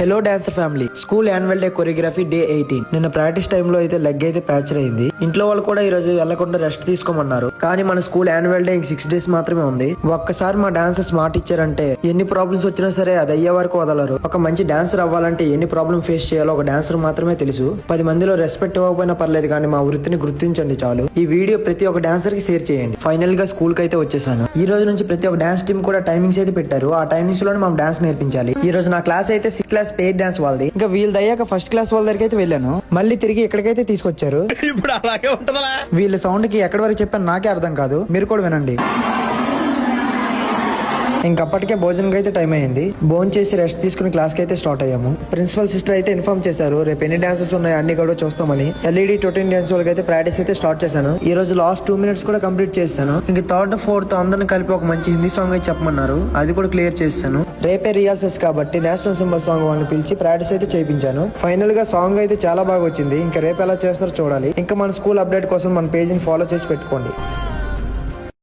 Hello dancer family, school annual day choreography day 18. నిన్న practice time లో అయితే leg అయితే ప్యాచర్ అయింది. ఇంట్లో వాళ్ళు కూడా ఈ రోజు వెళ్లకుండా రెస్ట్ తీసుకోమన్నారు. కానీ మన స్కూల్ యాన్యువల్ డే 6 days మాత్రమే ఉంది. ఒక్కసారి మా డాన్సర్స్ మాట ఇచ్చారంటే ఎన్ని ప్రాబ్లమ్స్ వచ్చినా సరే అది అయ్యే వరకు వదలరు. ఒక మంచి డాన్సర్ అవ్వాలంటే ఎన్ని ప్రాబ్లమ్ ఫేస్ చేయాలో ఒక డాన్సర్ మాత్రమే తెలుసు. 10 మందిలో రెస్పెక్ట్ ఇవ్వకపోయినా పర్లేదు, కానీ మా వృత్తిని గుర్తించండి చాలు. ఈ వీడియో ప్రతి ఒక్క డాన్సర్ కి షేర్ చేయండి. ఫైనల్ గా స్కూల్ కి అయితే వచ్చేసాను. ఈ రోజు నుంచి ప్రతి ఒక్క డాన్స్ టీమ్ కూడా టైమింగ్స్ అయితే పెట్టారు. ఆ టైమింగ్స్ లోనే మనం డాన్స్ నేర్పించాలి. ఈ రోజు నా క్లాస్ అయితే 6th class పెయిడ్ డాన్స్ వాళ్ళది. ఇంకా వీళ్ళది అయ్యాక ఫస్ట్ క్లాస్ వాళ్ళ దగ్గరికి అయితే వెళ్ళాను. మళ్ళీ తిరిగి ఇక్కడికైతే తీసుకొచ్చారు. ఇప్పుడు అలాగే ఉంటదా? వీళ్ళ సౌండ్ కి ఎక్కడి వరకు చెప్పాను నాకే అర్థం కాదు. మీరు కూడా వినండి. ఇంకప్పటికే భోజనం అయితే టైం అయింది. భోజనం చేసి రెస్ట్ తీసుకుని క్లాస్ కి అయితే స్టార్ట్ అయ్యాము. ప్రిన్సిపల్ సిస్టర్ అయితే ఇన్ఫార్మ్ చేశారు రేపు ఎన్ని డాన్సెస్ ఉన్నాయి అన్ని కూడా చూస్తామని. LED 13 డాన్స్ వాళ్ళకి అయితే ప్రాక్టీస్ అయితే స్టార్ట్ చేశాను. ఈ రోజు లాస్ట్ 2 minutes కూడా కంప్లీట్ చేశాను. ఇంక 3rd 4th అందరిని కలిపి ఒక మంచి హిందీ సాంగ్ అయితే చెప్పమన్నారు. అది కూడా క్లియర్ చేశాను. రేపే రిహార్సల్స్ కాబట్టి నేషనల్ సింబల్ సాంగ్ వాళ్ళని పిలిచి ప్రాక్టీస్ అయితే చేయించాను. ఫైనల్ గా సాంగ్ అయితే చాలా బాగా వచ్చింది. ఇంకా రేపు ఎలా చేస్తారో చూడాలి. ఇంకా మన స్కూల్ అప్డేట్ కోసం మన పేజ్ ని ఫాలో చేసి పెట్టుకోండి.